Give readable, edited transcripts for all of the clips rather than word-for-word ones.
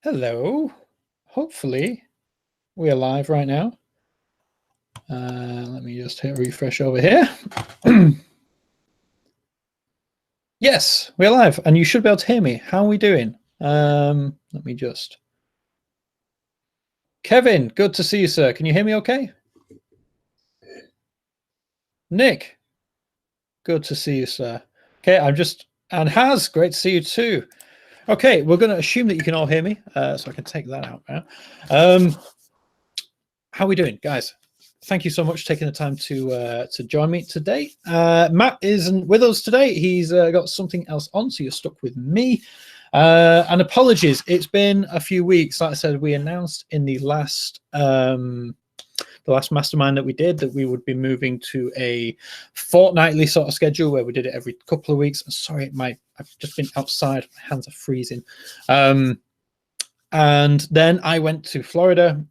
Hello. Hopefully we are live right now. Let me just hit refresh over here. Yes, we're live, and you should be able to hear me. How are we doing? Let me just. Kevin, good to see you, sir. Can you hear me okay? Nick, good to see you, sir. Okay, and Haz, great to see you too. Okay, we're going to assume that you can all hear me, so I can take that out now. How are we doing, guys? Thank you so much for taking the time to join me today. Matt isn't with us today. He's got something else on, so you're stuck with me. And apologies, it's been a few weeks. Like I said, we announced in the last mastermind that we did that we would be moving to a fortnightly sort of schedule where we did it every couple of weeks. I'm sorry, I've just been outside. My hands are freezing. And then I went to Florida.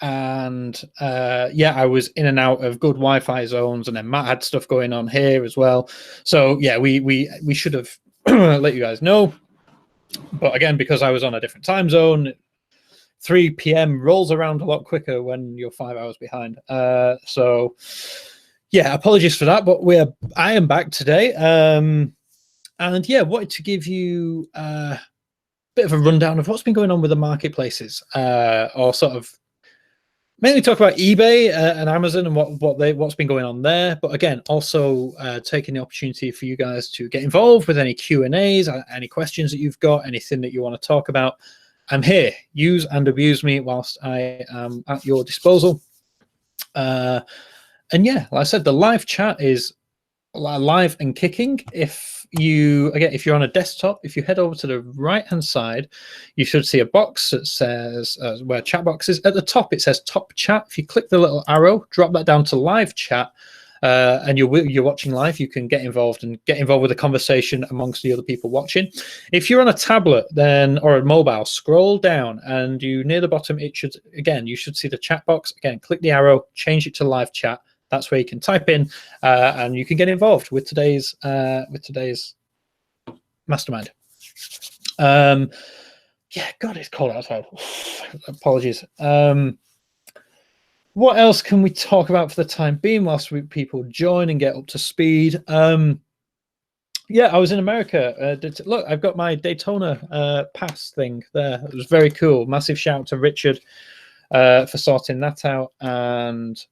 And yeah, I was in and out of good Wi-Fi zones, and then Matt had stuff going on here as well. So yeah, we should have let you guys know, but again, because I was on a different time zone, 3 p.m. rolls around a lot quicker when you're 5 hours behind. So yeah, apologies for that, but I am back today, and yeah, wanted to give you a bit of a rundown of what's been going on with the marketplaces, or sort of mainly talk about eBay and Amazon and what's been going on there. But again, also taking the opportunity for you guys to get involved with any Q&As, any questions that you've got, anything that you want to talk about. I'm here. Use and abuse me whilst I am at your disposal. And yeah, like I said, the live chat is live and kicking. If you're on a desktop, if you head over to the right hand side, you should see a box that says where chat box is. At the top it says top chat. If you click the little arrow, drop that down to live chat, and you're watching live, you can get involved with the conversation amongst the other people watching. If you're on a tablet or a mobile, scroll down, and near the bottom you should see the chat box. Again, click the arrow, change it to live chat. That's where you can type in, and you can get involved with today's mastermind. Yeah, God, it's cold outside. Apologies. What else can we talk about for the time being whilst people join and get up to speed? Yeah, I was in America. Look, I've got my Daytona pass thing there. It was very cool. Massive shout out to Richard for sorting that out, and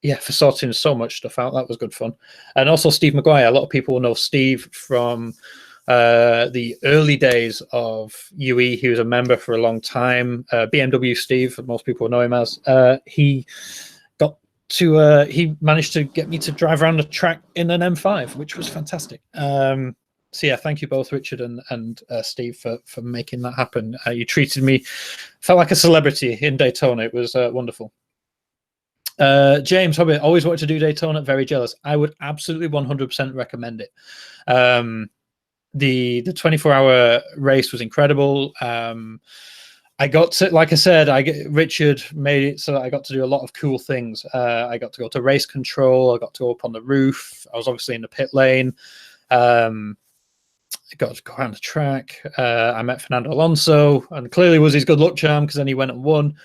yeah, for sorting so much stuff out. That was good fun. And also Steve McGuire. A lot of people will know Steve from the early days of UE. He was a member for a long time. BMW Steve, most people know him as. He managed to get me to drive around the track in an M5, which was fantastic. So yeah, thank you both, Richard and Steve, for making that happen. You treated me, felt like a celebrity in Daytona. It was wonderful. James Hobbit, always wanted to do Daytona, very jealous. I would absolutely 100% recommend it. The 24-hour race was incredible. I got to, like I said, Richard made it so that I got to do a lot of cool things. I got to go to race control. I got to go up on the roof. I was obviously in the pit lane. I got to go around the track. I met Fernando Alonso, and clearly was his good luck charm because then he went and won.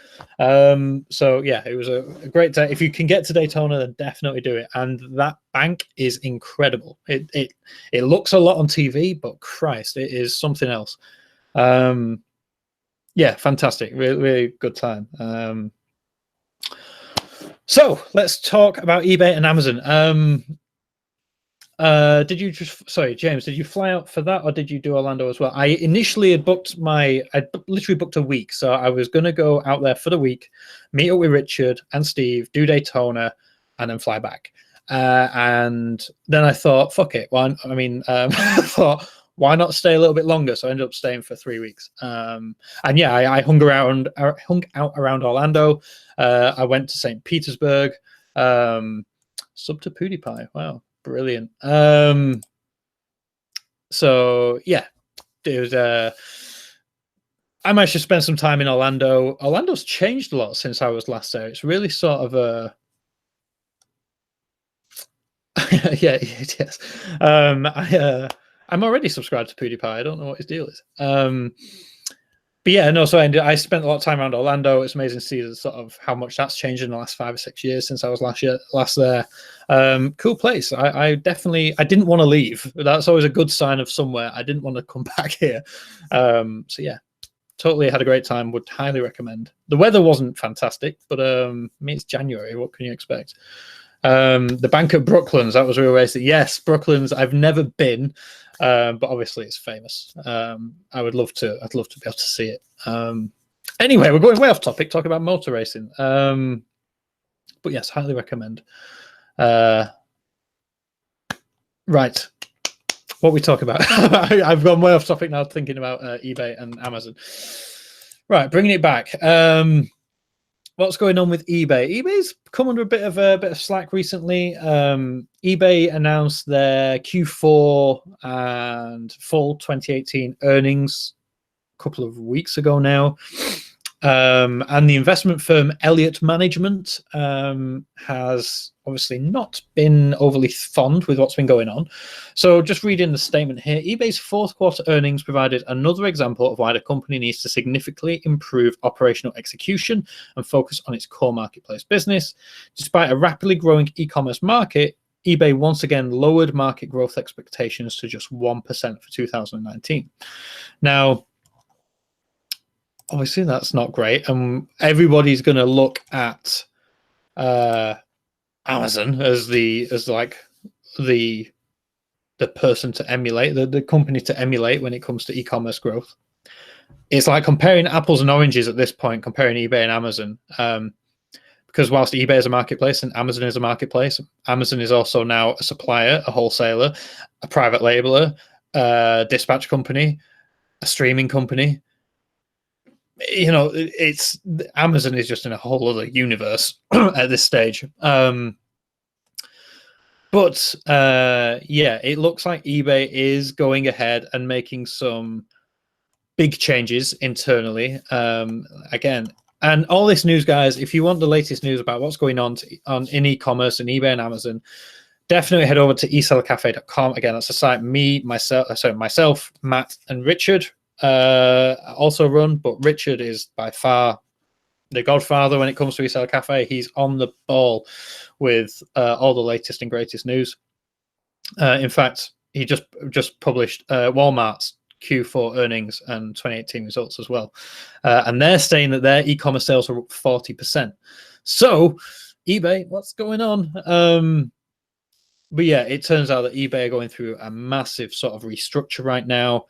So yeah, it was a great day. If you can get to Daytona, then definitely do it. And that bank is incredible. It looks a lot on TV, but Christ, it is something else. Yeah, fantastic. Really, really good time. So let's talk about eBay and Amazon. James, did you fly out for that, or did you do Orlando as well? I initially had I literally booked a week. So I was going to go out there for the week, meet up with Richard and Steve, do Daytona, and then fly back. And then I thought, fuck it. I thought, why not stay a little bit longer? So I ended up staying for 3 weeks. And yeah, I hung out around Orlando. I went to St. Petersburg, sub to PewDiePie. Wow. Brilliant. So yeah, it was I managed to spend some time in Orlando. Orlando's changed a lot since I was last there. It's really sort of a yeah, yes. I'm already subscribed to PewDiePie. I don't know what his deal is. But yeah, no. So I spent a lot of time around Orlando. It's amazing to see the sort of how much that's changed in the last 5 or 6 years since I was last there. Cool place. I definitely didn't want to leave. That's always a good sign of somewhere. I didn't want to come back here. So yeah, totally had a great time. Would highly recommend. The weather wasn't fantastic, but I mean, it's January. What can you expect? The Bank at Brooklands, that was real racing. Yes, Brooklands. I've never been, but obviously it's famous. I'd love to be able to see it. Anyway, we're going way off topic, talking about motor racing. But yes, highly recommend. Right, what we talk about. I've gone way off topic now, thinking about eBay and Amazon. Right, bringing it back. What's going on with eBay? eBay's come under a bit of slack recently. eBay announced their Q4 and full 2018 earnings a couple of weeks ago now. And the investment firm Elliott Management has obviously not been overly fond with what's been going on. So just reading the statement here, eBay's fourth quarter earnings provided another example of why the company needs to significantly improve operational execution and focus on its core marketplace business. Despite a rapidly growing e-commerce market, eBay once again lowered market growth expectations to just 1% for 2019. Now, obviously, that's not great, and everybody's going to look at Amazon as the person to emulate, the company to emulate when it comes to e-commerce growth. It's like comparing apples and oranges at this point, comparing eBay and Amazon, because whilst eBay is a marketplace and Amazon is a marketplace, Amazon is also now a supplier, a wholesaler, a private labeler, a dispatch company, a streaming company. You know, it's Amazon is just in a whole other universe at this stage. But yeah, it looks like eBay is going ahead and making some big changes internally. Again, and all this news, guys, if you want the latest news about what's going on in e-commerce and eBay and Amazon, definitely head over to esellercafe.com. Again, that's a site myself, Matt, and Richard also run, but Richard is by far the godfather when it comes to eSeller Cafe. He's on the ball with all the latest and greatest news. In fact, he just published Walmart's Q4 earnings and 2018 results as well, and they're saying that their e-commerce sales are up 40%. So eBay, what's going on? But yeah, it turns out that eBay are going through a massive sort of restructure right now.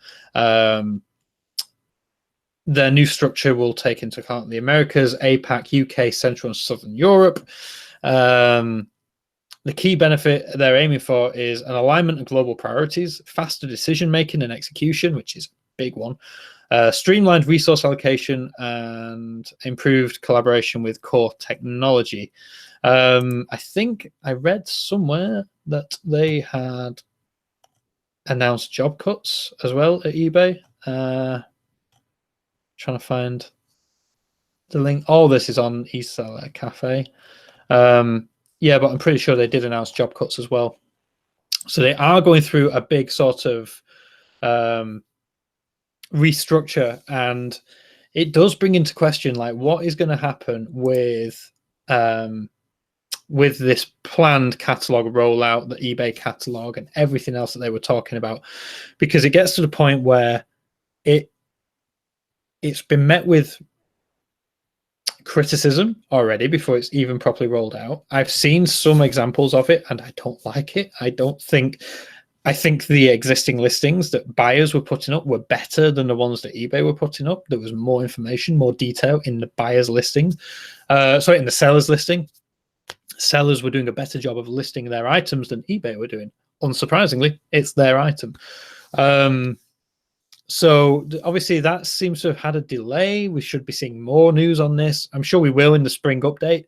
Their new structure will take into account the Americas, APAC, UK, Central and Southern Europe. The key benefit they're aiming for is an alignment of global priorities, faster decision-making and execution, which is a big one, streamlined resource allocation, and improved collaboration with core technology. I think I read somewhere that they had announced job cuts as well at eBay. Trying to find the link. All this is on eSeller Cafe. Yeah, but I'm pretty sure they did announce job cuts as well. So they are going through a big sort of restructure, and it does bring into question like what is going to happen with this planned catalog rollout, the eBay catalog, and everything else that they were talking about, because it gets to the point where it's been met with criticism already before it's even properly rolled out. I've seen some examples of it and I don't like it. I think the existing listings that buyers were putting up were better than the ones that eBay were putting up. There was more information, more detail in the buyer's listing. Sorry, in the seller's listing. Sellers were doing a better job of listing their items than eBay were doing. Unsurprisingly, it's their item. So obviously that seems to have had a delay. We should be seeing more news on this. I'm sure we will in the spring update.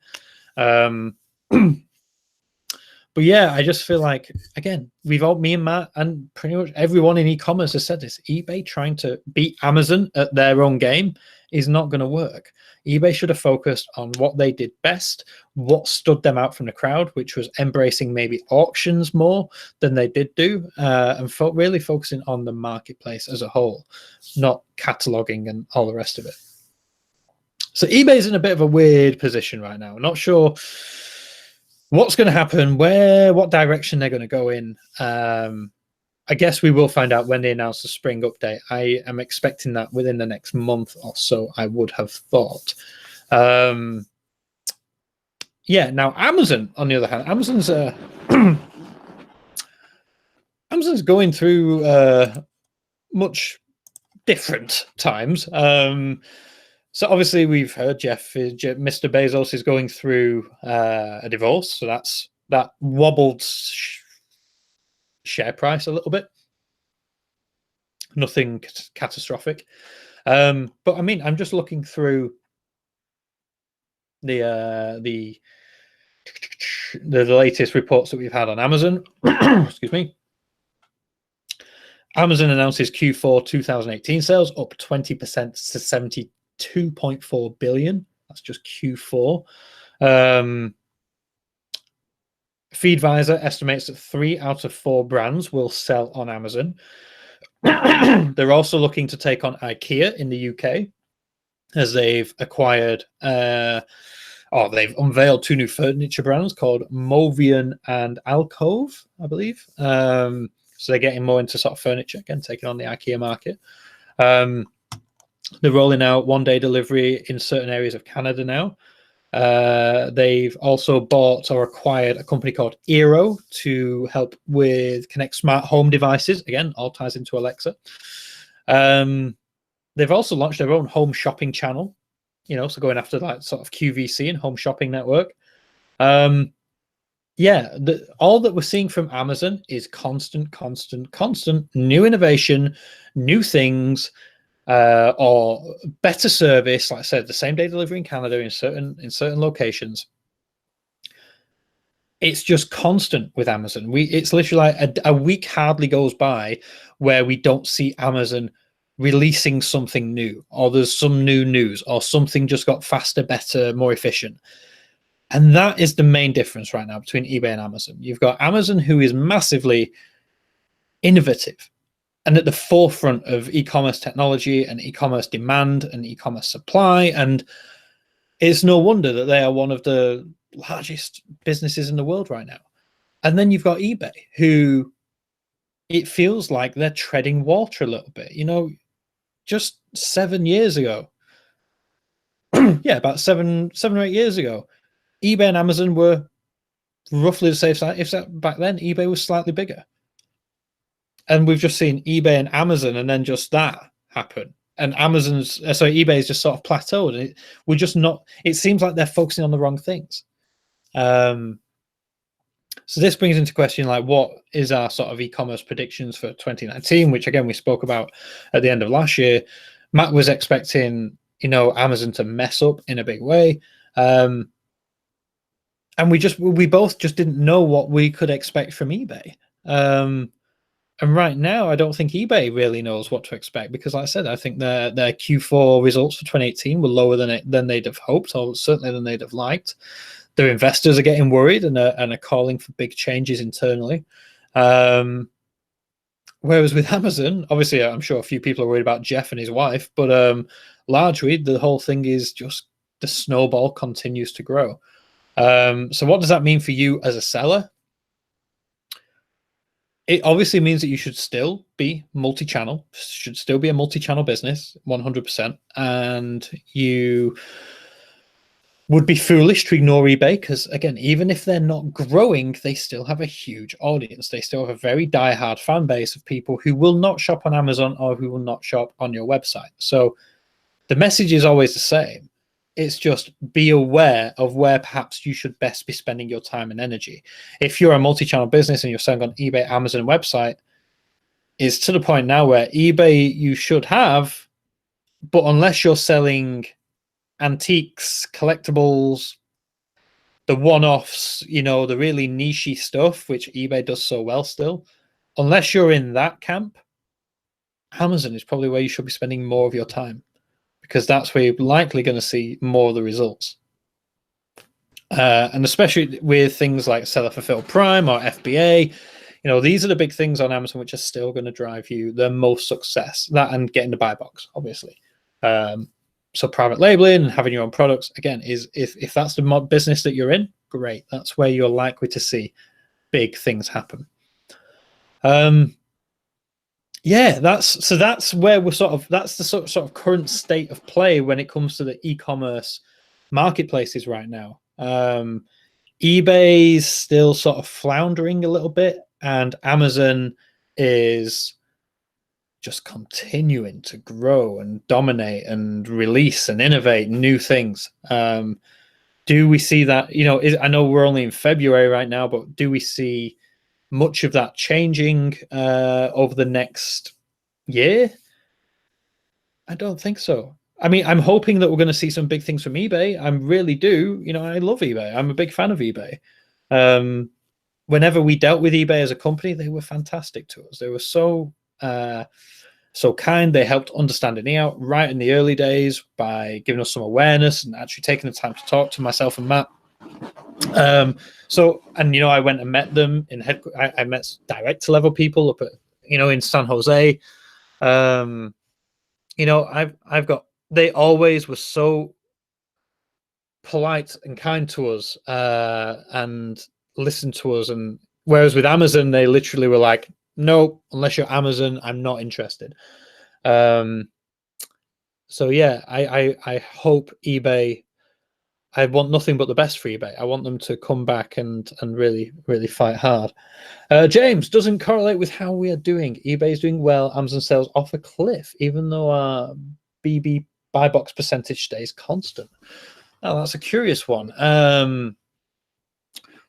But yeah, I just feel like, again, me and Matt and pretty much everyone in e-commerce has said this. eBay trying to beat Amazon at their own game is not going to work. eBay should have focused on what they did best, what stood them out from the crowd, which was embracing maybe auctions more than they did do, and really focusing on the marketplace as a whole, not cataloging and all the rest of it. So eBay's in a bit of a weird position right now. Not sure what's going to happen, what direction they're going to go in. I guess we will find out when they announce the spring update. I am expecting that within the next month or so, I would have thought. Yeah, now Amazon, on the other hand, Amazon's going through much different times. So obviously we've heard Mr. Bezos is going through a divorce. So that wobbled share price a little bit. Nothing catastrophic. But I mean, I'm just looking through the latest reports that we've had on Amazon. Excuse me. Amazon announces Q4 2018 sales up 20% to 72.4 billion. That's just Q4. Feedvisor estimates that 3 out of 4 brands will sell on Amazon. They're also looking to take on IKEA in the UK, as they've acquired they've unveiled 2 new furniture brands called Movian and Alcove, I believe. So they're getting more into sort of furniture, again, taking on the IKEA market. They're rolling out 1-day delivery in certain areas of Canada now. They've also bought or acquired a company called Eero to help with connect smart home devices. Again, all ties into Alexa. They've also launched their own home shopping channel, so going after that sort of QVC and home shopping network. All that we're seeing from Amazon is constant new innovation, new things, or better service. Like I said, the same day delivery in Canada in certain locations. It's just constant with Amazon. It's literally like a week hardly goes by where we don't see Amazon releasing something new, or there's some new news, or something just got faster, better, more efficient. And that is the main difference right now between eBay and Amazon. You've got Amazon, who is massively innovative and at the forefront of e-commerce technology and e-commerce demand and e-commerce supply. And it's no wonder that they are one of the largest businesses in the world right now. And then you've got eBay, who it feels like they're treading water a little bit. Just 7 years ago, about seven or 8 years ago, eBay and Amazon were roughly the same size. If back then, eBay was slightly bigger. And we've just seen eBay and Amazon, and then just that happen. And eBay is just sort of plateaued. We're just not. It seems like they're focusing on the wrong things. So this brings into question, like, what is our sort of e-commerce predictions for 2019, which again we spoke about at the end of last year. Matt was expecting, Amazon to mess up in a big way. And we both just didn't know what we could expect from eBay. And right now, I don't think eBay really knows what to expect, because, like I said, I think their Q4 results for 2018 were lower than they'd have hoped, or certainly than they'd have liked. Their investors are getting worried and are calling for big changes internally. Whereas with Amazon, obviously, I'm sure a few people are worried about Jeff and his wife, but largely the whole thing is just the snowball continues to grow. So what does that mean for you as a seller? It obviously means that you should still be multi-channel, should still be a multi-channel business, 100%. And you would be foolish to ignore eBay, because, again, even if they're not growing, they still have a huge audience. They still have a very diehard fan base of people who will not shop on Amazon or who will not shop on your website. So the message is always the same. It's just be aware of where perhaps you should best be spending your time and energy. If you're a multi-channel business and you're selling on eBay, Amazon website, it's to the point now where eBay you should have, but unless you're selling antiques, collectibles, the one-offs, you know, the really niche stuff, which eBay does so well still, unless you're in that camp, Amazon is probably where you should be spending more of your time, because that's where you're likely going to see more of the results. And especially with things like Seller Fulfilled Prime or FBA, you know, these are the big things on Amazon which are still going to drive you the most success. That and getting the buy box, obviously. So private labeling and having your own products, again, is if that's the business that you're in, great. That's where you're likely to see big things happen. Yeah, that's where we're that's the sort of current state of play when it comes to the e-commerce marketplaces right now. eBay's still sort of floundering a little bit, and Amazon is just continuing to grow and dominate and release and innovate new things. Do we see that? You know, I know we're only in February right now, but do we see much of that changing over the next year? I don't think so. I mean, I'm hoping that we're going to see some big things from eBay. I really do. You know, I love eBay. I'm a big fan of eBay. Whenever we dealt with eBay as a company, they were fantastic to us. They were so kind. They helped UnderstandingE out right in the early days by giving us some awareness and actually taking the time to talk to myself and Matt. And you know, I went and met them in I met director level people up at, you know, in San Jose. You know, they always were so polite and kind to us, and listened to us. And whereas with Amazon, they literally were like, no, unless you're Amazon, I'm not interested. So yeah, I hope eBay, I want nothing but the best for eBay. I want them to come back and really, really fight hard. James, doesn't correlate with how we are doing. eBay is doing well. Amazon sales off a cliff, even though our BB buy box percentage stays constant. Oh, that's a curious one.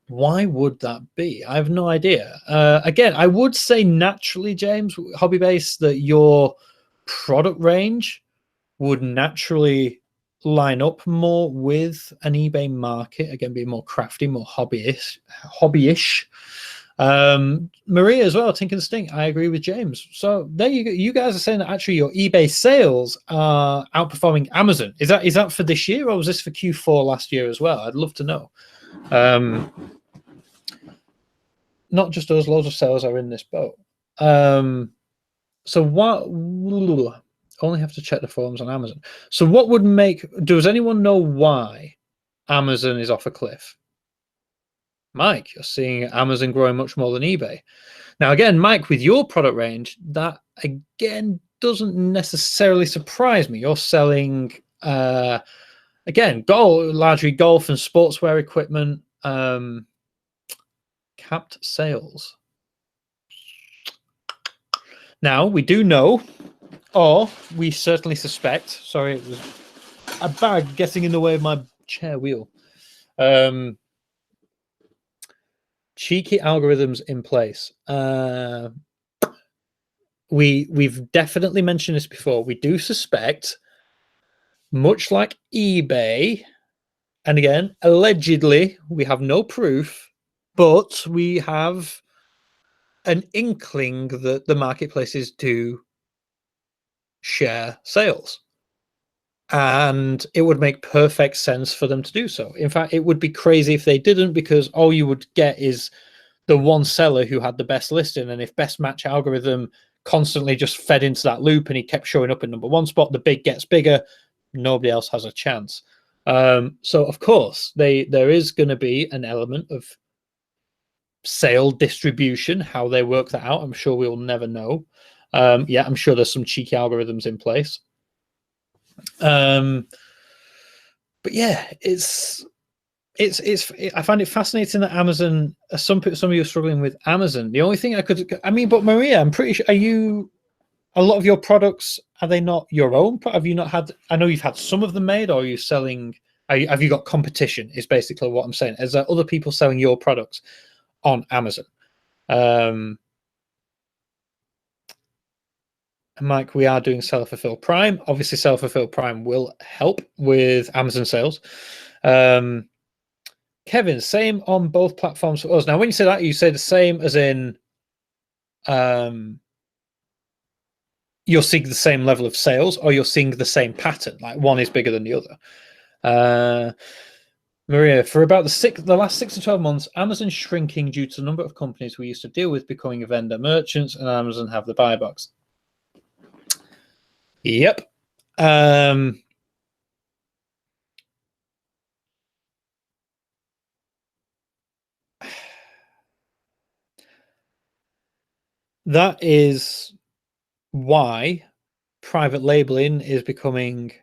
Why would that be? I have no idea. Again, I would say naturally, James, hobby base, that your product range would naturally line up more with an eBay market, again, being more crafty, more hobbyish. Maria as well, Tink and Stink, I agree with James. So there you go. You guys are saying that actually your eBay sales are outperforming Amazon. Is that for this year, or was this for Q4 last year as well? I'd love to know. Not just us, loads of sellers are in this boat. So what? Only have to check the forums on Amazon. So what would make? Does anyone know why Amazon is off a cliff? Mike, you're seeing Amazon growing much more than eBay. Now, again, Mike, with your product range, that again doesn't necessarily surprise me. You're selling, again, largely golf and sportswear equipment, capped sales. Now, we do know, or we certainly suspect, sorry, it was a bag getting in the way of my chair wheel. Cheeky algorithms in place. We've definitely mentioned this before. We do suspect, much like eBay, and again, allegedly, we have no proof, but we have an inkling that the marketplaces do share sales. And it would make perfect sense for them to do so. In fact, it would be crazy if they didn't, because all you would get is the one seller who had the best listing. And if best match algorithm constantly just fed into that loop and he kept showing up in number one spot, the big gets bigger, nobody else has a chance. So of course, there is going to be an element of sale distribution. How they work that out, I'm sure we'll never know. Yeah, I'm sure there's some cheeky algorithms in place. But yeah, I find it fascinating that Amazon, some of you are struggling with Amazon. The only thing but Maria, I'm pretty sure, a lot of your products, are they not your own? Have you not had, I know you've had some of them made, or are you selling, have you got competition, is basically what I'm saying. Is there other people selling your products on Amazon? Mike, we are doing Seller Fulfilled Prime. Obviously, Seller Fulfilled Prime will help with Amazon sales. Kevin, same on both platforms for us. Now, when you say that, you say the same as in you're seeing the same level of sales, or you're seeing the same pattern, like one is bigger than the other. Maria, for about the last 6 to 12 months, Amazon's shrinking due to the number of companies we used to deal with becoming a vendor merchants, and Amazon have the buy box. Yep. That is why private labeling is becoming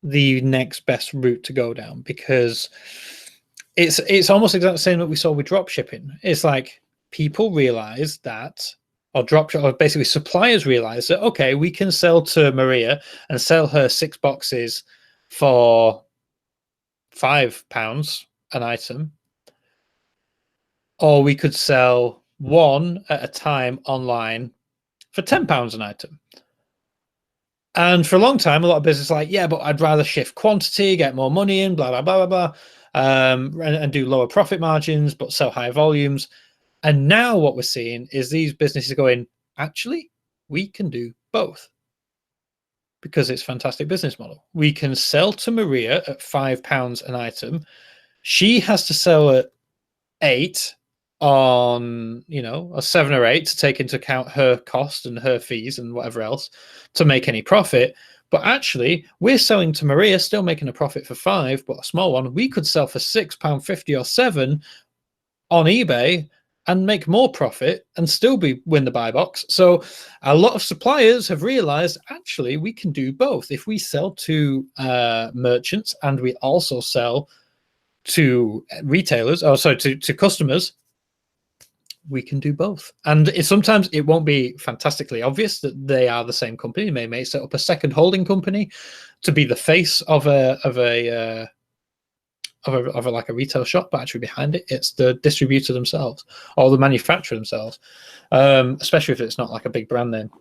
the next best route to go down, because it's almost exactly the same that we saw with drop shipping. It's like people realize that, or basically suppliers realize that, okay, we can sell to Maria and sell her 6 boxes for £5 an item, or we could sell one at a time online for £10 an item. And for a long time, a lot of business like, yeah, but I'd rather shift quantity, get more money in, blah, blah, blah, blah, blah, and do lower profit margins, but sell higher volumes. And now what we're seeing is these businesses going, actually, we can do both, because it's a fantastic business model. We can sell to Maria at £5 an item. She has to sell at 8 on, a 7 or 8 to take into account her cost and her fees and whatever else to make any profit. But actually, we're selling to Maria, still making a profit for 5, but a small one. We could sell for £6.50 or 7 on eBay and make more profit and still win the buy box. So a lot of suppliers have realized, actually, we can do both. If we sell to merchants and we also sell to retailers, to customers, we can do both. And sometimes it won't be fantastically obvious that they are the same company. They may set up a second holding company to be the face of a like a retail shop, but actually behind it, it's the distributor themselves or the manufacturer themselves, especially if it's not like a big brand name.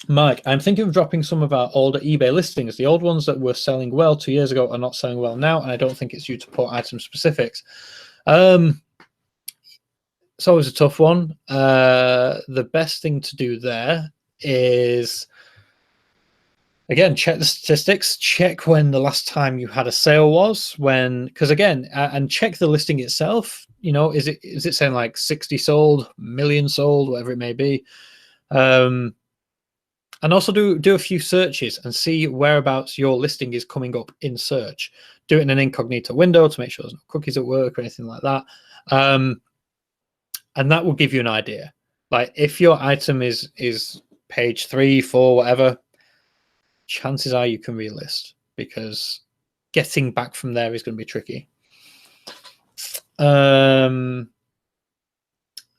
Mike, I'm thinking of dropping some of our older eBay listings. The old ones that were selling well 2 years ago are not selling well now, and I don't think it's due to poor item specifics. It's always a tough one. The best thing to do there is, again, check the statistics, check when the last time you had a sale was, because again, and check the listing itself. Is it saying like 60 sold, million sold, whatever it may be? And also do a few searches and see whereabouts your listing is coming up in search. Do it in an incognito window to make sure there's no cookies at work or anything like that. And that will give you an idea. Like if your item is page 3, 4, whatever, chances are you can relist, because getting back from there is going to be tricky.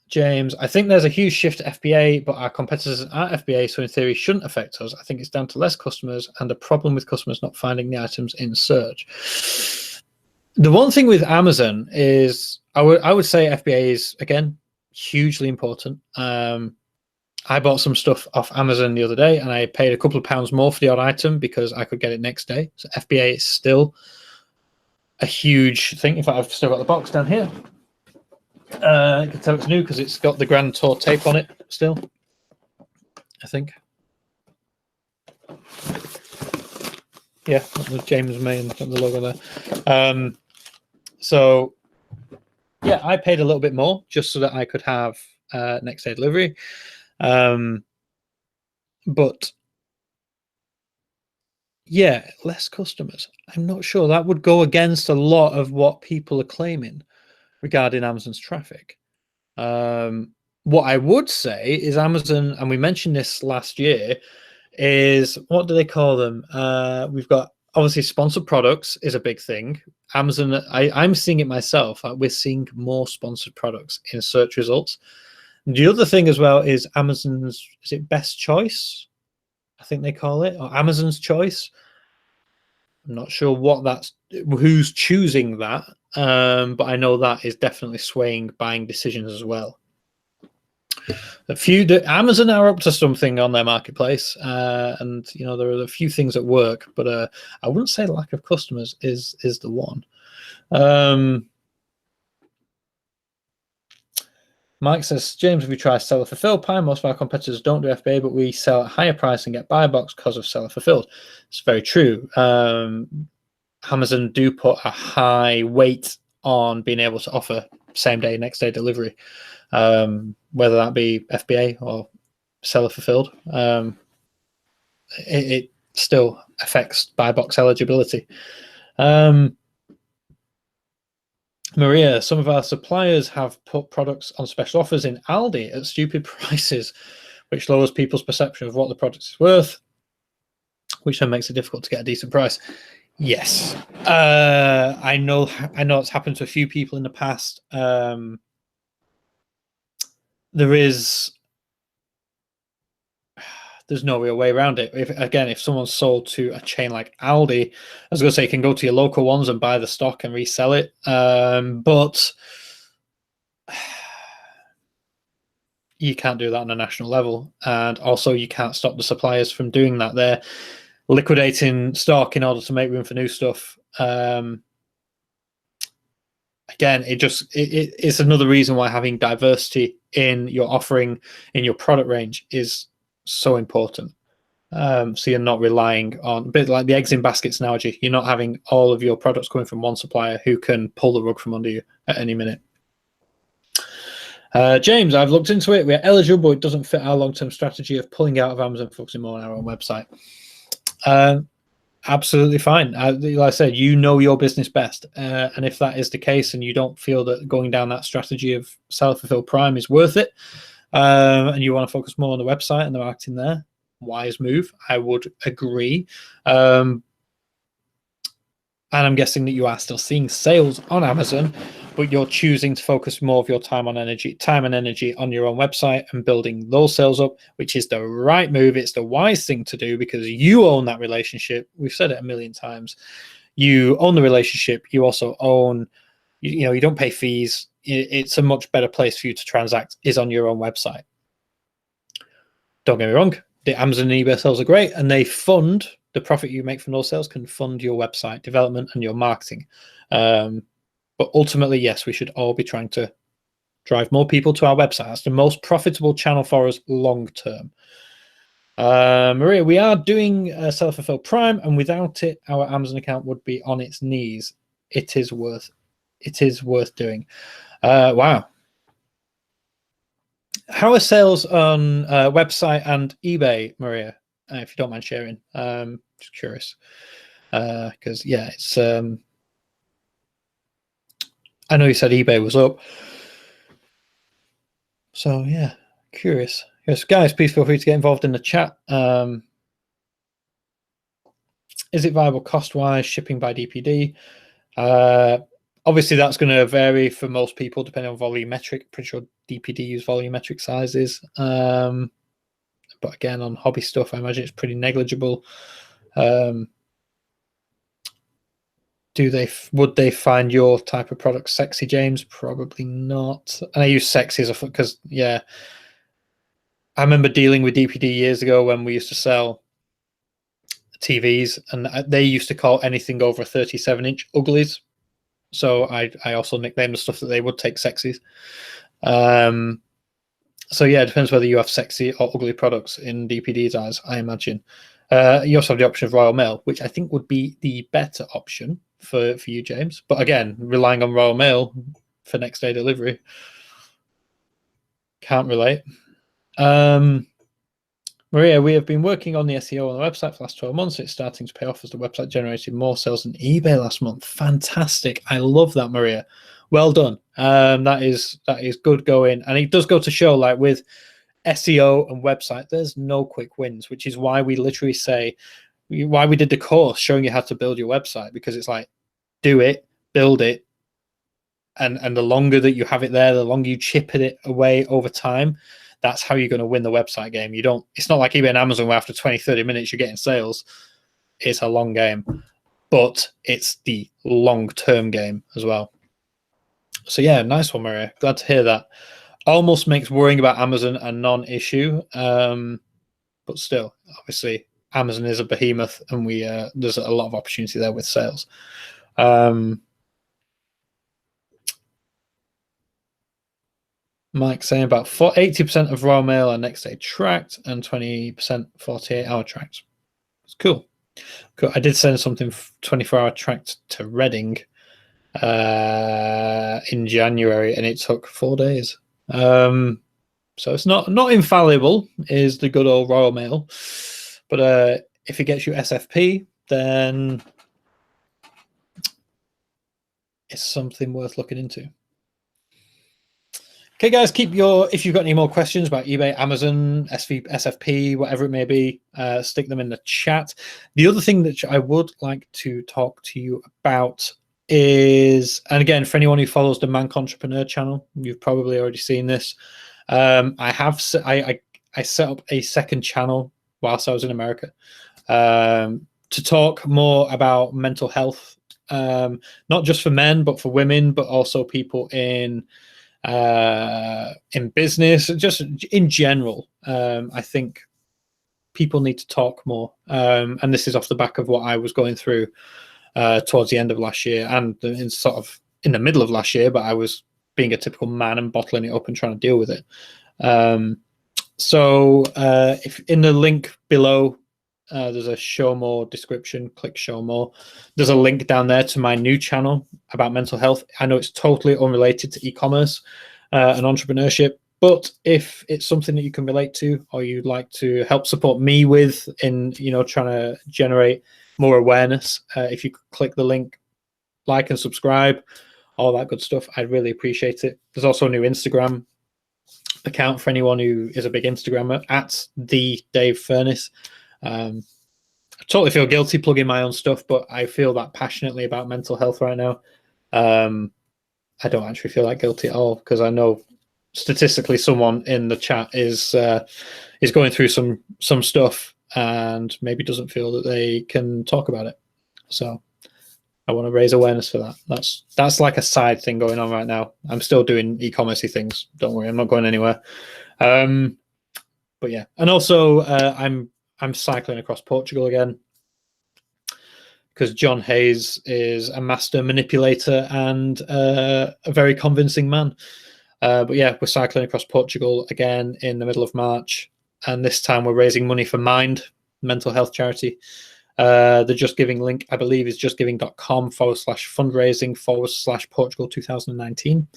James, I think there's a huge shift to FBA, but our competitors aren't FBA, so in theory shouldn't affect us. I think it's down to less customers and a problem with customers not finding the items in search. The one thing with Amazon is I would say FBA is, again, hugely important. I bought some stuff off Amazon the other day and I paid a couple of pounds more for the odd item because I could get it next day. So FBA is still a huge thing. In fact, I've still got the box down here. You can tell it's new because it's got the Grand Tour tape on it still, I think. Yeah, the James May and the logo there. So, yeah, I paid a little bit more just so that I could have next day delivery. But yeah, less customers. I'm not sure. That would go against a lot of what people are claiming regarding Amazon's traffic. What I would say is Amazon, and we mentioned this last year, is, what do they call them? We've got, obviously, sponsored products is a big thing. Amazon, I'm seeing it myself. We're seeing more sponsored products in search results. The other thing as well is Amazon's, is it Best Choice? I think they call it, or Amazon's Choice. I'm not sure who's choosing that, but I know that is definitely swaying buying decisions as well. Amazon are up to something on their marketplace, and there are a few things that work, but I wouldn't say lack of customers is the one. Mike says, James, if we try seller fulfilled Prime, most of our competitors don't do FBA, but we sell at a higher price and get buy box because of seller fulfilled. It's very true. Amazon do put a high weight on being able to offer same day, next day delivery, whether that be FBA or seller fulfilled. It still affects buy box eligibility. Maria, some of our suppliers have put products on special offers in Aldi at stupid prices, which lowers people's perception of what the product is worth, which then makes it difficult to get a decent price. Yes, I know it's happened to a few people in the past. There's no real way around it. If someone's sold to a chain like Aldi, I was going to say you can go to your local ones and buy the stock and resell it, but you can't do that on a national level, and also you can't stop the suppliers from doing that. They're liquidating stock in order to make room for new stuff. Again, it's another reason why having diversity in your offering, in your product range, is so important. So you're not relying on, a bit like the eggs in baskets analogy, you're not having all of your products coming from one supplier who can pull the rug from under you at any minute. James, I've looked into it. We're eligible, but it doesn't fit our long-term strategy of pulling out of Amazon, focusing more on our own website. Absolutely fine. Like I said, you know your business best, and if that is the case and you don't feel that going down that strategy of self-fulfilled Prime is worth it, and you want to focus more on the website and the marketing there, wise move. I would agree. And I'm guessing that you are still seeing sales on Amazon, but you're choosing to focus more of your time and energy on your own website and building those sales up, which is the right move. It's the wise thing to do because you own that relationship. We've said it a million times. You own the relationship. You also own, you don't pay fees. It's a much better place for you to transact is on your own website. Don't get me wrong. The Amazon and eBay sales are great, and they fund the profit you make from those sales can fund your website development and your marketing. But ultimately, yes, we should all be trying to drive more people to our website. That's the most profitable channel for us long term. Maria, we are doing self-fulfilled Prime, and without it, our Amazon account would be on its knees. It is worth doing. Wow. How are sales on website and eBay, Maria? If you don't mind sharing, just curious, because yeah, it's. I know you said eBay was up, so yeah, curious. Yes, guys, please feel free to get involved in the chat. Is it viable cost-wise, shipping by DPD? Obviously, that's going to vary for most people depending on volumetric. Pretty sure DPD use volumetric sizes. But again, on hobby stuff, I imagine it's pretty negligible. Would they find your type of product sexy, James? Probably not. And I use sexy as because yeah, I remember dealing with DPD years ago when we used to sell TVs, and they used to call anything over a 37-inch uglies. So I also nicknamed the stuff that they would take sexies. So yeah, it depends whether you have sexy or ugly products in DPD's eyes, I imagine. You also have the option of Royal Mail, which I think would be the better option for you, James. But again, relying on Royal Mail for next day delivery, can't relate. Maria, we have been working on the SEO on the website for the last 12 months. It's starting to pay off as the website generated more sales than eBay last month. Fantastic. I love that, Maria. Well done. That is good going. And it does go to show, like with SEO and website, there's no quick wins, which is why we literally say, why we did the course showing you how to build your website, because it's like, do it, build it. And the longer that you have it there, the longer you chip it away over time, that's how you're going to win the website game. It's not like eBay and Amazon where after 20, 30 minutes you're getting sales. It's a long game, but it's the long-term game as well. So yeah, nice one, Maria. Glad to hear that. almost makes worrying about Amazon a non-issue. But still, obviously, Amazon is a behemoth, and there's a lot of opportunity there with sales. Mike saying about 80% of Royal Mail are next day tracked and 20% 48-hour tracked. It's cool. Cool. I did send something 24-hour tracked to Reading in January, and it took 4 days. So it's not infallible, is the good old Royal Mail. But if it gets you SFP, then it's something worth looking into. Okay, guys, if you've got any more questions about eBay, Amazon, SFP, whatever it may be, stick them in the chat. The other thing that I would like to talk to you about is, and again, for anyone who follows the Mank Entrepreneur channel, you've probably already seen this. I set up a second channel whilst I was in America to talk more about mental health, not just for men, but for women, but also people in business, just in general. I think people need to talk more, and this is off the back of what I was going through towards the end of last year and in the middle of last year, but I was being a typical man and bottling it up and trying to deal with it. So if in the link below, there's a show more description, click show more. There's a link down there to my new channel about mental health. I know it's totally unrelated to e-commerce and entrepreneurship, but if it's something that you can relate to, or you'd like to help support me with in, trying to generate more awareness, if you could click the link, like and subscribe, all that good stuff, I'd really appreciate it. There's also a new Instagram account for anyone who is a big Instagrammer, at the Dave Furness. I totally feel guilty plugging my own stuff, but I feel that passionately about mental health right now. I don't actually feel that guilty at all, because I know statistically someone in the chat is going through some stuff and maybe doesn't feel that they can talk about it. So I want to raise awareness for that. That's like a side thing going on right now. I'm still doing e-commerce-y things. Don't worry, I'm not going anywhere. But yeah, and also I'm cycling across Portugal again, because John Hayes is a master manipulator and a very convincing man. But yeah, we're cycling across Portugal again in the middle of March, and this time we're raising money for Mind, mental health charity. The Just Giving link, I believe, is justgiving.com/fundraising/Portugal 2019.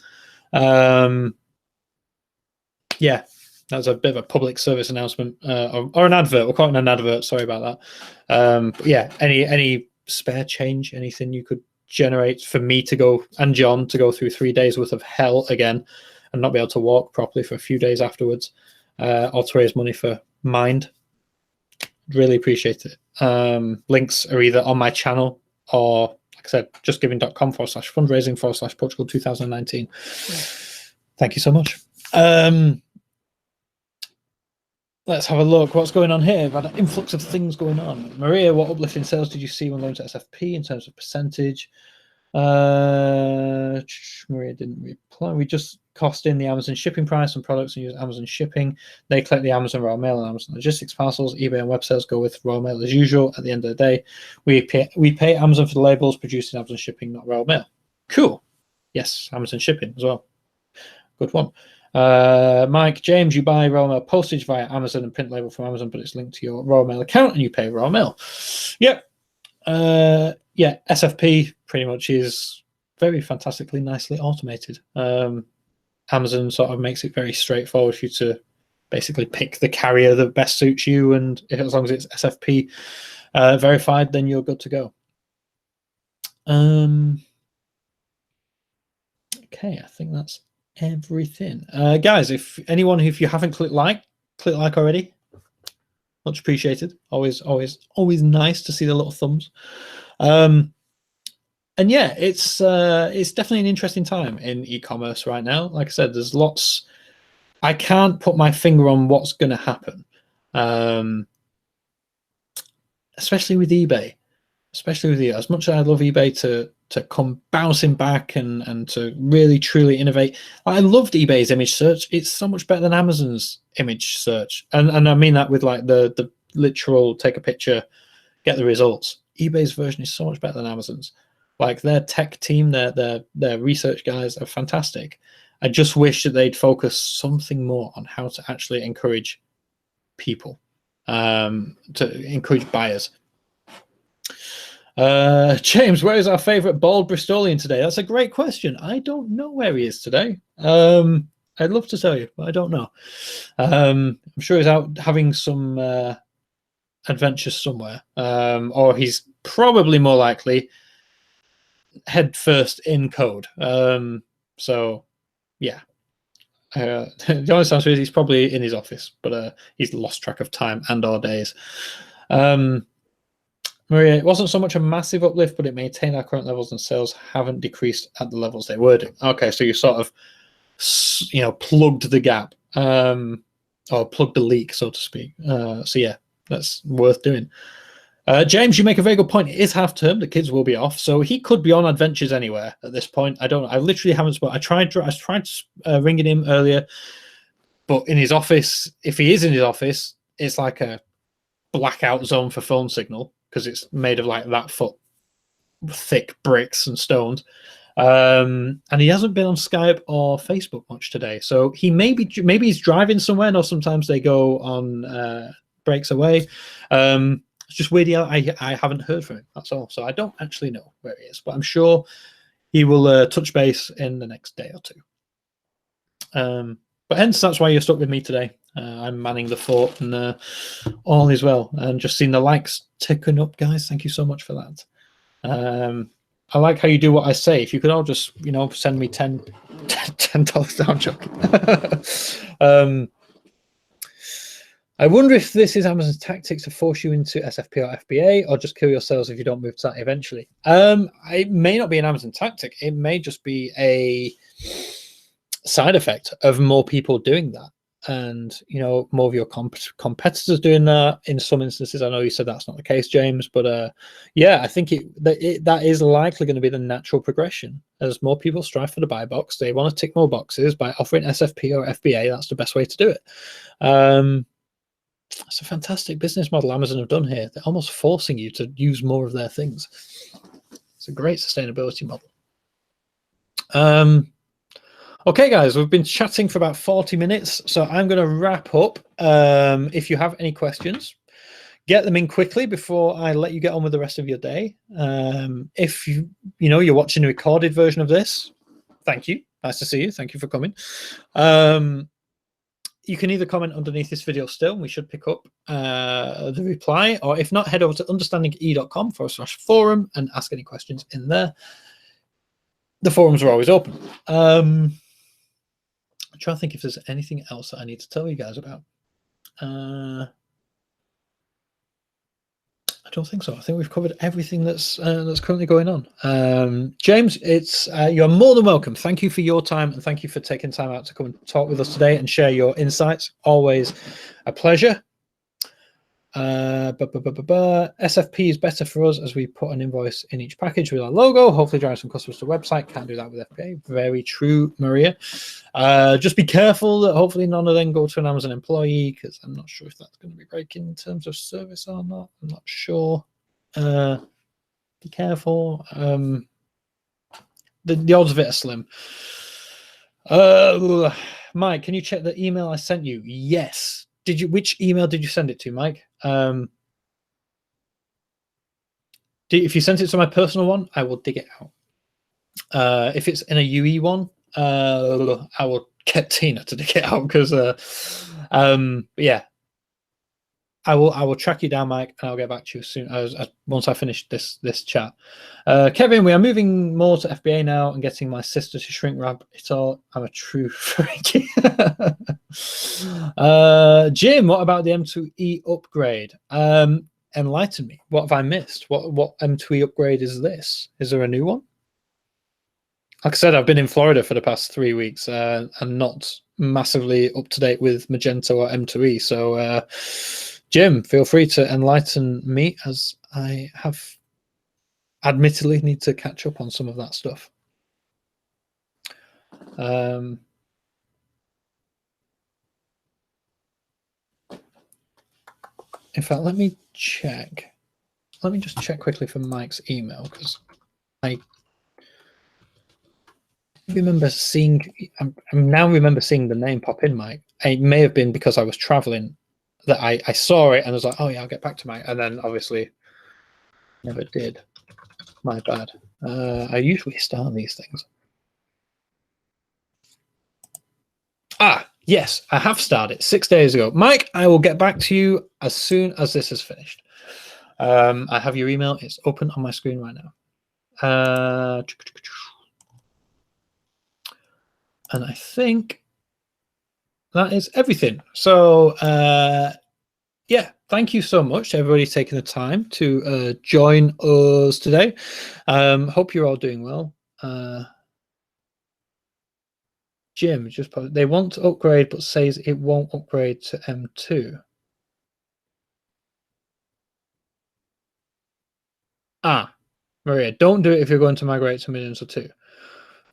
Yeah, that's a bit of a public service announcement, or an advert. We're calling it an advert. Sorry about that. But yeah, any spare change, anything you could generate for me to go, and John to go through 3 days worth of hell again and not be able to walk properly for a few days afterwards, or to raise money for Mind. Really appreciate it. Links are either on my channel or, like I said, justgiving.com/fundraising/Portugal 2019. Thank you so much. Let's have a look. What's going on here? We've had an influx of things going on. Maria, what uplifting sales did you see when going to SFP in terms of percentage? Maria didn't reply. We just cost in the Amazon shipping price and products and use Amazon shipping. They collect the Amazon Royal Mail and Amazon logistics parcels. eBay and web sales go with Royal Mail as usual. At the end of the day, we pay Amazon for the labels, producing Amazon shipping, not Royal Mail. Cool. Yes, Amazon shipping as well. Good one. Mike, James, you buy Royal Mail postage via Amazon and print label from Amazon, but it's linked to your Royal Mail account and you pay Royal Mail. Yep. Yeah, SFP pretty much is very fantastically nicely automated. Amazon sort of makes it very straightforward for you to basically pick the carrier that best suits you, and as long as it's SFP verified, then you're good to go. Okay, I think that's everything. Guys, if you haven't click like already, much appreciated. Always nice to see the little thumbs. And yeah, it's definitely an interesting time in e-commerce right now. Like I said, there's lots. I can't put my finger on what's going to happen, especially with eBay. Especially with you. As much as I love eBay to to come bouncing back and to really truly innovate. I loved eBay's image search. It's so much better than Amazon's image search, and I mean that with like the literal take a picture, get the results. eBay's version is so much better than Amazon's. Like their tech team, their research guys are fantastic. I just wish that they'd focus something more on how to actually encourage people, to encourage buyers. James, where is our favorite bald Bristolian today? That's a great question. I don't know where he is today. I'd love to tell you, but I don't know. I'm sure he's out having some adventures somewhere, or he's probably more likely head first in code. So yeah, the honest answer is he's probably in his office, but he's lost track of time and our days. Maria, it wasn't so much a massive uplift, but it maintained our current levels and sales haven't decreased at the levels they were doing. Okay, so you sort of, plugged the gap, or plugged the leak, so to speak. So yeah, that's worth doing. James, you make a very good point. It is half term. The kids will be off, so he could be on adventures anywhere at this point. I don't know. I literally haven't spoken. I tried ringing him earlier, but in his office, if he is in his office, it's like a blackout zone for phone signal because it's made of like that foot thick bricks and stones. And he hasn't been on Skype or Facebook much today, so he maybe he's driving somewhere. No, sometimes they go on breaks away. It's just weird. I haven't heard from him. That's all. So I don't actually know where he is, but I'm sure he will touch base in the next day or two. But hence, that's why you're stuck with me today. I'm manning the fort, and all is well. And just seeing the likes ticking up, guys. Thank you so much for that. I like how you do what I say. If you could all just, send me $10 down, joking. I wonder if this is Amazon's tactic to force you into SFP or FBA, or just kill your sales if you don't move to that eventually. It may not be an Amazon tactic. It may just be a side effect of more people doing that, and more of your competitors doing that. In some instances, I know you said that's not the case, James, but yeah, I think that is likely going to be the natural progression as more people strive for the buy box. They want to tick more boxes by offering SFP or FBA. That's the best way to do it. It's a fantastic business model Amazon have done here. They're almost forcing you to use more of their things. It's a great sustainability model. Okay, guys, we've been chatting for about 40 minutes, so I'm going to wrap up. If you have any questions, get them in quickly before I let you get on with the rest of your day. If you're watching a recorded version of this, thank you. Nice to see you. Thank you for coming. You can either comment underneath this video still, and we should pick up the reply, or if not, head over to understandinge.com/forum and ask any questions in there. The forums are always open. I'm trying to think if there's anything else that I need to tell you guys about. I don't think so. I think we've covered everything that's currently going on. James, you're more than welcome. Thank you for your time, and thank you for taking time out to come and talk with us today and share your insights. Always a pleasure. SFP is better for us as we put an invoice in each package with our logo, hopefully drive some customers to the website. Can't do that with FBA. Very true, Maria. Just be careful that hopefully none of them go to an Amazon employee, because I'm not sure if that's going to be breaking in terms of service or not. I'm not sure. Be careful. The odds of it are slim. Mike, can you check the email I sent you? Yes. Which email did you send it to, Mike? If you sent it to my personal one, I will dig it out. If it's in a UE one, I will get Tina to dig it out, because yeah, I will track you down, Mike, and I'll get back to you as soon as once I finish this chat. Kevin, we are moving more to FBA now and getting my sister to shrink wrap it all. I'm a true freak. Jim, what about the M2E upgrade? Enlighten me. What have I missed? What M2E upgrade is this? Is there a new one? Like I said, I've been in Florida for the past 3 weeks and not massively up to date with Magento or M2E. So, Jim, feel free to enlighten me, as I have admittedly need to catch up on some of that stuff. In fact, let me check. Let me just check quickly for Mike's email, because I remember seeing, I now remember seeing the name pop in, Mike. It may have been because I was traveling that I saw it and I was like, oh yeah, I'll get back to Mike. And then obviously never did. My bad. I usually start these things. Yes, I have started 6 days ago. Mike, I will get back to you as soon as this is finished. I have your email. It's open on my screen right now. And I think that is everything. So, yeah, thank you so much to everybody taking the time to join us today. Hope you're all doing well. Jim just posted, they want to upgrade but says it won't upgrade to M2. Maria, don't do it if you're going to migrate to Magento 2.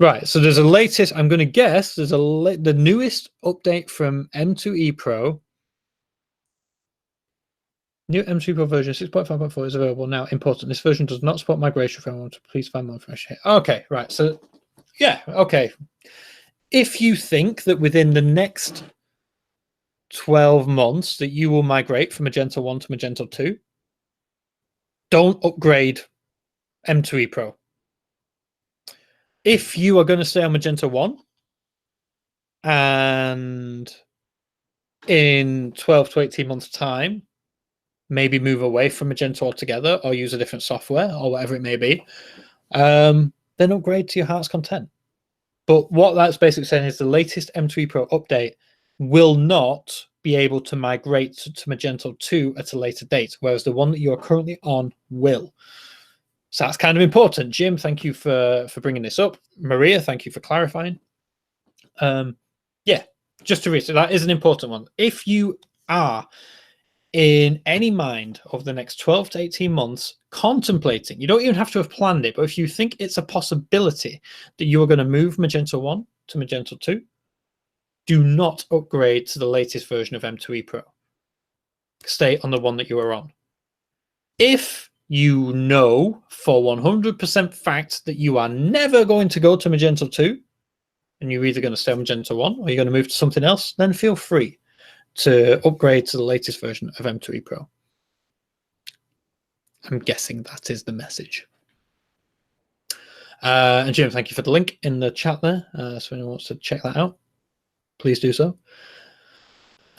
Right, so there's a latest, I'm going to guess, there's the newest update from M2E Pro. New M2 Pro version 6.5.4 is available now. Important, this version does not support migration for anyone, so please find more information here. Okay, right, so yeah, okay. If you think that within the next 12 months that you will migrate from Magento 1 to Magento 2, don't upgrade M2E Pro. If you are going to stay on Magento 1 and in 12 to 18 months' time, maybe move away from Magento altogether or use a different software or whatever it may be, then upgrade to your heart's content. But what that's basically saying is the latest M2E Pro update will not be able to migrate to Magento 2 at a later date, whereas the one that you are currently on will. So that's kind of important. Jim, thank you for bringing this up. Maria, thank you for clarifying. Yeah, just to reiterate, that is an important one. If you are in any mind of the next 12 to 18 months contemplating, you don't even have to have planned it, but if you think it's a possibility that you are going to move Magento 1 to Magento 2, do not upgrade to the latest version of M2E Pro. Stay on the one that you are on. If you know for 100% fact that you are never going to go to Magento 2, and you're either going to stay on Magento 1 or you're going to move to something else, then feel free to upgrade to the latest version of M2E Pro. I'm guessing that is the message. And Jim, thank you for the link in the chat there. So if anyone wants to check that out, please do so.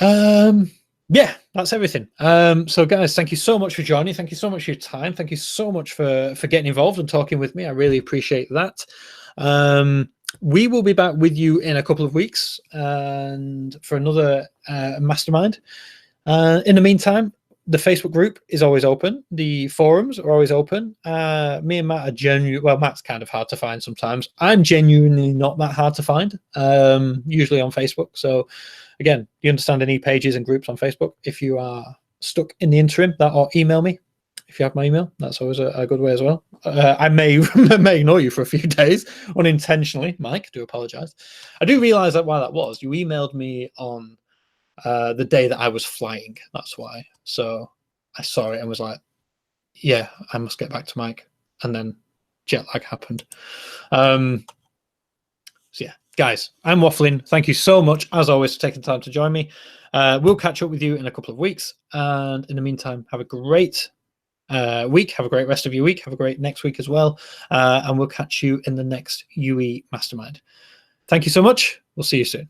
Yeah, that's everything. So guys, thank you so much for joining. Thank you so much for your time. Thank you so much for getting involved and talking with me. I really appreciate that. We will be back with you in a couple of weeks and for another mastermind. In the meantime, the Facebook group is always open. The forums are always open. Me and Matt are genuinely, well, Matt's kind of hard to find sometimes. I'm genuinely not that hard to find, usually on Facebook. So again, the UnderstandingE pages and groups on Facebook. If you are stuck in the interim, that or email me. If you have my email, that's always a good way as well. I may ignore you for a few days unintentionally. Mike, I do apologize. I do realize that while that was, you emailed me on the day that I was flying. That's why. So I saw it and was like, yeah, I must get back to Mike. And then jet lag happened. So yeah, guys, I'm waffling. Thank you so much, as always, for taking the time to join me. We'll catch up with you in a couple of weeks. And in the meantime, have a great week. Have a great rest of your week. Have a great next week as well. And we'll catch you in the next UE Mastermind. Thank you so much. We'll see you soon.